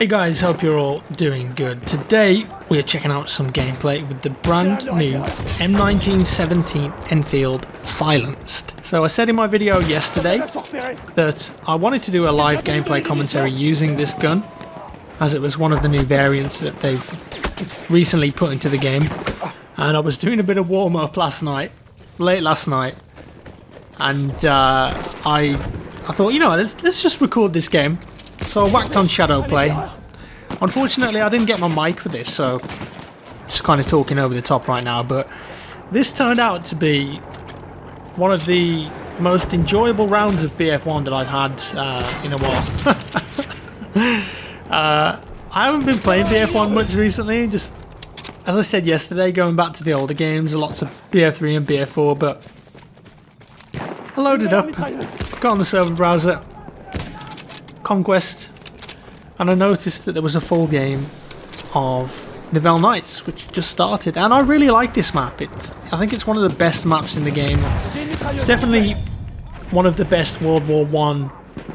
Hey guys, hope you're all doing good. Today we're checking out some gameplay with the brand new M1917 Enfield Silenced. So I said in my video yesterday that I wanted to do a live gameplay commentary using this gun, as it was one of the new variants that they've recently put into the game. And I was doing a bit of warm-up late last night, and I thought, you know, let's just record this game. So I whacked on Shadowplay. Unfortunately, I didn't get my mic for this, so I'm just kind of talking over the top right now. But this turned out to be one of the most enjoyable rounds of BF1 that I've had in a while. I haven't been playing BF1 much recently, just as I said yesterday, going back to the older games, lots of BF3 and BF4, but I loaded up, got on the server browser, Conquest, and I noticed that there was a full game of Nivelle Nights, which just started, and I really like this map. I think it's one of the best maps in the game. It's definitely one of the best World War I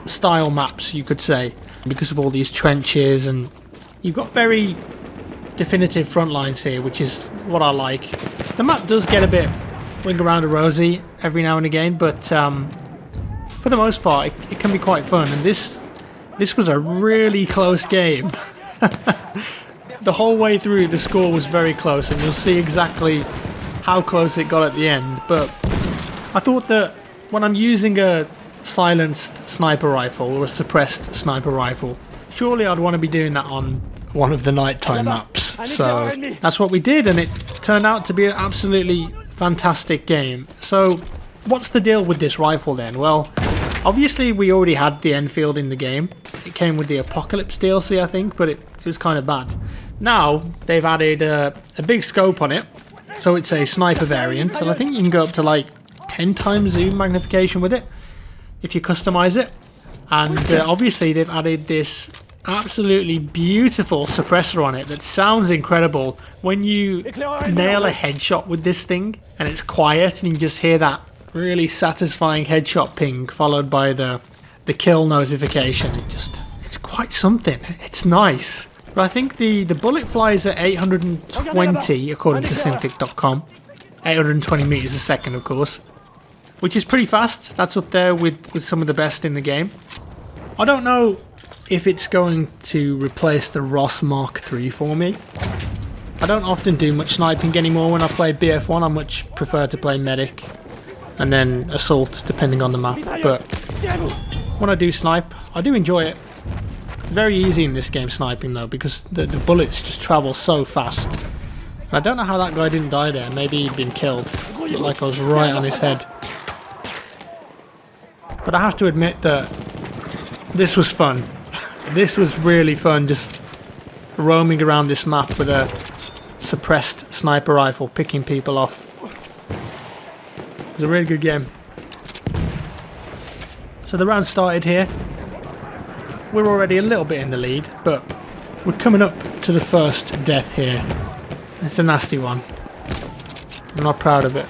style maps, you could say, because of all these trenches, and you've got very definitive front lines here, which is what I like. The map does get a bit ring around a rosy every now and again, but for the most part it can be quite fun, and this was a really close game. The whole way through the score was very close, and you'll see exactly how close it got at the end. But I thought that when I'm using a silenced sniper rifle or a suppressed sniper rifle, surely I'd want to be doing that on one of the nighttime maps. So that's what we did, and it turned out to be an absolutely fantastic game. So what's the deal with this rifle then? Well, obviously we already had the Enfield in the game. It came with the Apocalypse DLC, I think, but it was kind of bad. Now they've added a big scope on it, so it's a sniper variant, and I think you can go up to like 10 times zoom magnification with it if you customize it. And obviously they've added this absolutely beautiful suppressor on it that sounds incredible when you nail a headshot with this thing, and it's quiet and you just hear that really satisfying headshot ping followed by the kill notification. It's quite something. It's nice. But I think the bullet flies at 820 according to Synthic.com. 820 meters a second, of course, which is pretty fast. That's up there with some of the best in the game. I don't know if it's going to replace the Ross Mark III for me. I don't often do much sniping anymore when I play BF1. I much prefer to play medic and then assault depending on the map. But when I do snipe, I do enjoy it. Very easy in this game sniping though, because the bullets just travel so fast. And I don't know how that guy didn't die there. Maybe he'd been killed. Looked like I was right on his head. But I have to admit that this was fun. This was really fun, just roaming around this map with a suppressed sniper rifle, picking people off. It was a really good game. So the round started here. We're already a little bit in the lead, but we're coming up to the first death here. It's a nasty one. I'm not proud of it.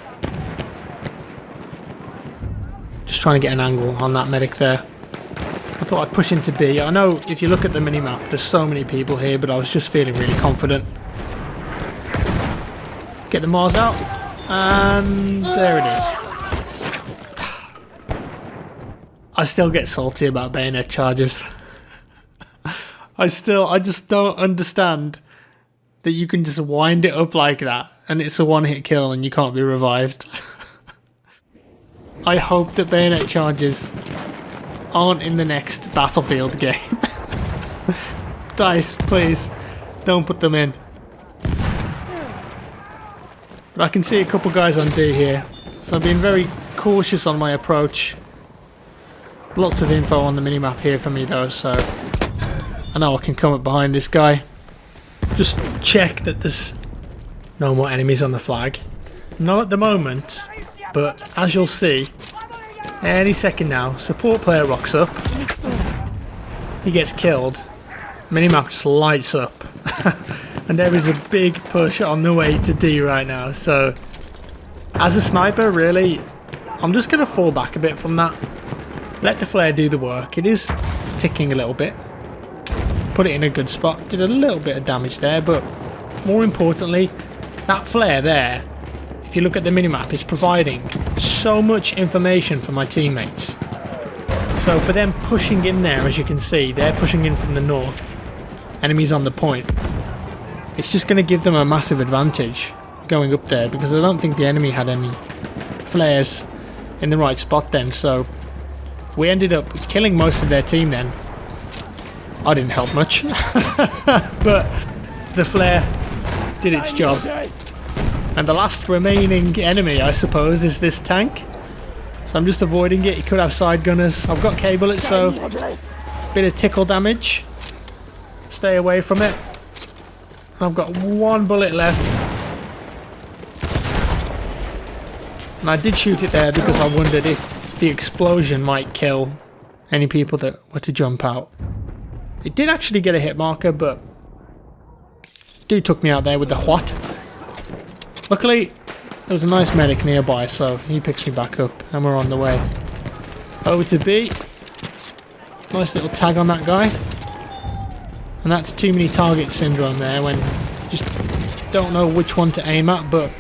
Just trying to get an angle on that medic there. I thought I'd push into B. I know if you look at the minimap, there's so many people here, but I was just feeling really confident. Get the Mars out, and there it is. I still get salty about bayonet charges. I just don't understand that you can just wind it up like that and it's a one-hit kill and you can't be revived. I hope that bayonet charges aren't in the next Battlefield game. DICE, please, don't put them in. But I can see a couple guys on D here, so I'm being very cautious on my approach. Lots of info on the minimap here for me though, so I know I can come up behind this guy. Just check that there's no more enemies on the flag. Not at the moment, but as you'll see, any second now, support player rocks up. He gets killed. Minimap just lights up. And there is a big push on the way to D right now, so as a sniper, really, I'm just going to fall back a bit from that. Let the flare do the work. It is ticking a little bit. put it in a good spot. Did a little bit of damage there, but more importantly, that flare there, if you look at the minimap, is providing so much information for my teammates. So for them pushing in there, as you can see, they're pushing in from the north. Enemies on the point. It's just going to give them a massive advantage going up there, because I don't think the enemy had any flares in the right spot then. So we ended up killing most of their team then. I didn't help much. But the flare did its job. And the last remaining enemy, I suppose, is this tank. So I'm just avoiding it. He could have side gunners. I've got K-bullets, so bit of tickle damage. Stay away from it. And I've got one bullet left. And I did shoot it there because I wondered if the explosion might kill any people that were to jump out. It did actually get a hit marker, but dude took me out there with the what? Luckily, there was a nice medic nearby, so he picks me back up, and we're on the way. Over to B. Nice little tag on that guy. And that's too many target syndrome there, when you just don't know which one to aim at, but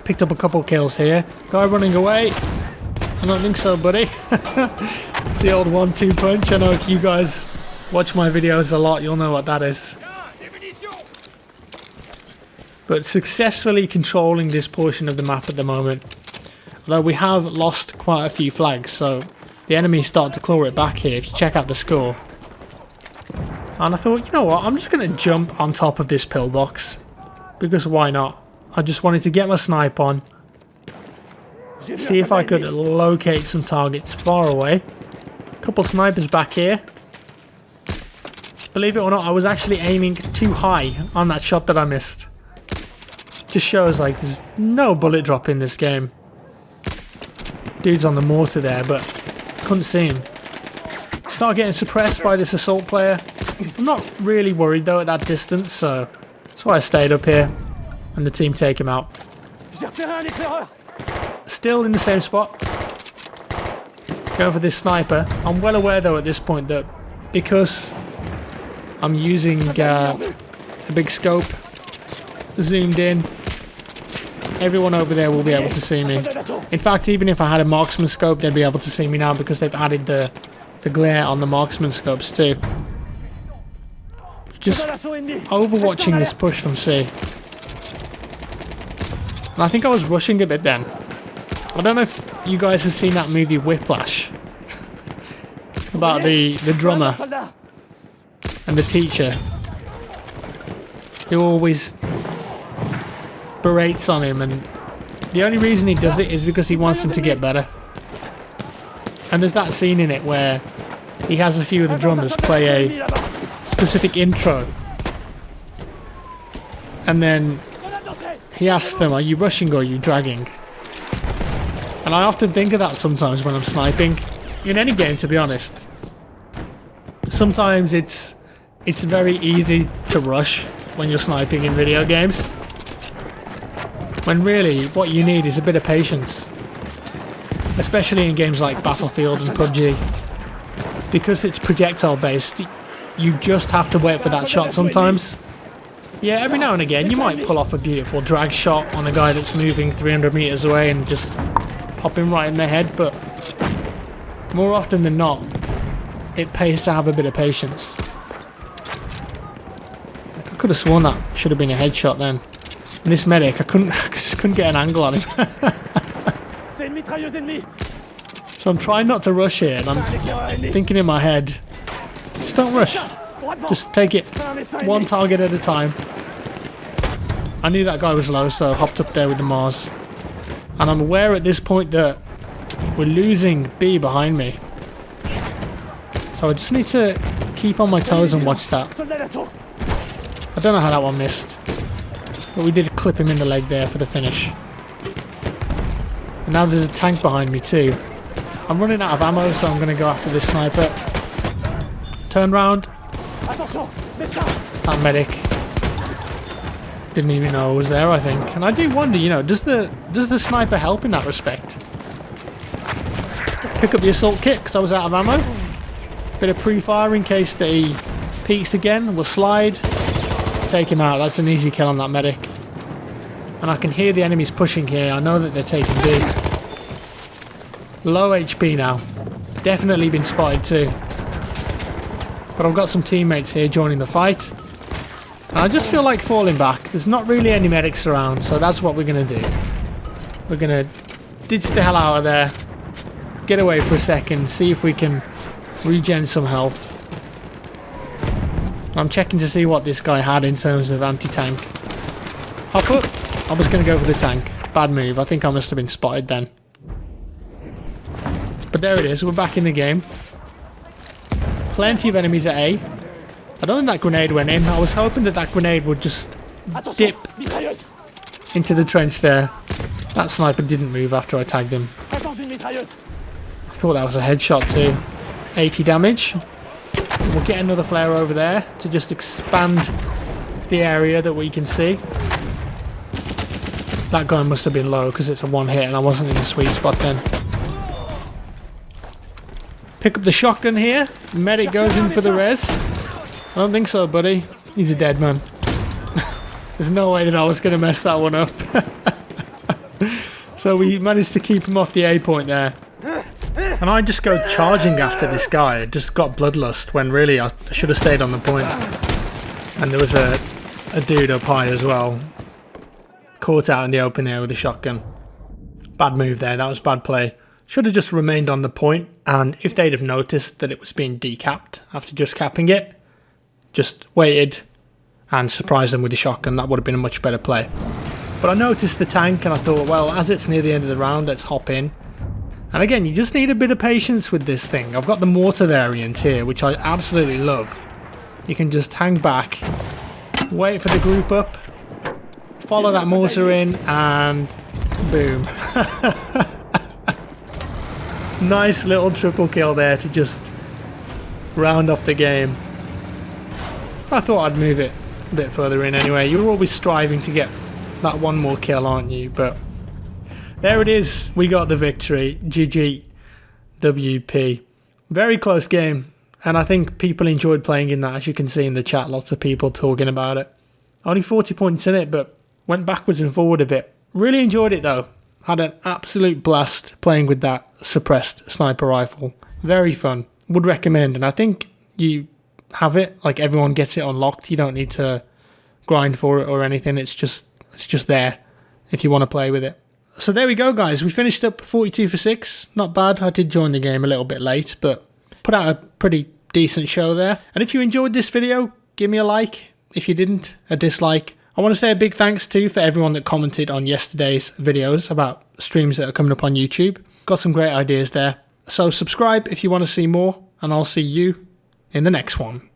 picked up a couple kills here. Guy running away. I don't think so, buddy. It's the old 1-2 punch. I know if you guys watch my videos a lot, you'll know what that is. But successfully controlling this portion of the map at the moment. Although we have lost quite a few flags, so the enemies start to claw it back here if you check out the score. And I thought, you know what, I'm just going to jump on top of this pillbox. Because why not? I just wanted to get my snipe on. See if I could locate some targets far away. A couple snipers back here. Believe it or not, I was actually aiming too high on that shot that I missed. Just shows like there's no bullet drop in this game. Dude's on the mortar there, but couldn't see him. Start getting suppressed by this assault player. I'm not really worried though at that distance, so that's why I stayed up here and the team take him out. Still in the same spot. Going for this sniper. I'm well aware though at this point that because I'm using a big scope, zoomed in, everyone over there will be able to see me. In fact, even if I had a marksman scope, they'd be able to see me now because they've added the glare on the marksman scopes too. Just overwatching this push from C. And I think I was rushing a bit then. I don't know if you guys have seen that movie Whiplash. About the drummer and the teacher who always berates on him, and the only reason he does it is because he wants him to get better. And there's that scene in it where he has a few of the drummers play a specific intro, and then he asks them, are you rushing or are you dragging? And I often think of that sometimes when I'm sniping in any game, to be honest. Sometimes it's very easy to rush when you're sniping in video games, when really what you need is a bit of patience, especially in games like Battlefield and PUBG. Because it's projectile based, you just have to wait for that shot sometimes. Yeah, every now and again you might pull off a beautiful drag shot on a guy that's moving 300 meters away and just pop him right in the head, but more often than not it pays to have a bit of patience. I could have sworn that should have been a headshot then. And this medic, I just couldn't get an angle on him. So I'm trying not to rush here, and I'm thinking in my head, just don't rush. Just take it one target at a time. I knew that guy was low, so I hopped up there with the Mars. And I'm aware at this point that we're losing B behind me. So I just need to keep on my toes and watch that. I don't know how that one missed, but we did clip him in the leg there for the finish. And now there's a tank behind me too. I'm running out of ammo, so I'm going to go after this sniper. Turn round. That medic didn't even know I was there, I think. And I do wonder, you know, does the sniper help in that respect? Pick up the assault kit because I was out of ammo. Bit of pre-fire in case they Peeks again. We'll slide. Take him out. That's an easy kill on that medic. And I can hear the enemies pushing here. I know that they're taking B. Low HP now. Definitely been spotted too. But I've got some teammates here joining the fight. And I just feel like falling back. There's not really any medics around, so that's what we're going to do. We're going to ditch the hell out of there. Get away for a second. See if we can regen some health. I'm checking to see what this guy had in terms of anti-tank. Hop up. I was going to go for the tank. Bad move. I think I must have been spotted then. But there it is. We're back in the game. Plenty of enemies at A. I don't think that grenade went in. I was hoping that that grenade would just dip into the trench there. That sniper didn't move after I tagged him. I thought that was a headshot too. 80 damage. We'll get another flare over there to just expand the area that we can see. That guy must have been low because it's a one hit and I wasn't in the sweet spot then. Pick up the shotgun here. Medic goes in for the res. I don't think so, buddy. He's a dead man. There's no way that I was going to mess that one up. So we managed to keep him off the A point there. And I just go charging after this guy. I just got bloodlust when really I should have stayed on the point. And there was a dude up high as well. Caught out in the open air with a shotgun. Bad move there. That was bad play. Should have just remained on the point. And if they'd have noticed that it was being decapped after just capping it, just waited and surprised them with the shotgun. That would have been a much better play. But I noticed the tank and I thought, well, as it's near the end of the round, let's hop in. And again, you just need a bit of patience with this thing. I've got the mortar variant here, which I absolutely love. You can just hang back, wait for the group up, follow that mortar in, and boom. Nice little triple kill there to just round off the game. I thought I'd move it a bit further in anyway. You're always striving to get that one more kill, aren't you? But there it is. We got the victory. GG WP. Very close game. And I think people enjoyed playing in that. As you can see in the chat, lots of people talking about it. Only 40 points in it, but went backwards and forward a bit. Really enjoyed it though. Had an absolute blast playing with that suppressed sniper rifle. Very fun. Would recommend. And I think you have it. Like everyone gets it unlocked. You don't need to grind for it or anything. It's just there if you want to play with it. So there we go, guys. We finished up 42 for 6. Not bad. I did join the game a little bit late, but put out a pretty decent show there. And if you enjoyed this video, give me a like. If you didn't, a dislike. I want to say a big thanks too for everyone that commented on yesterday's videos about streams that are coming up on YouTube. Got some great ideas there. So subscribe if you want to see more, and I'll see you in the next one.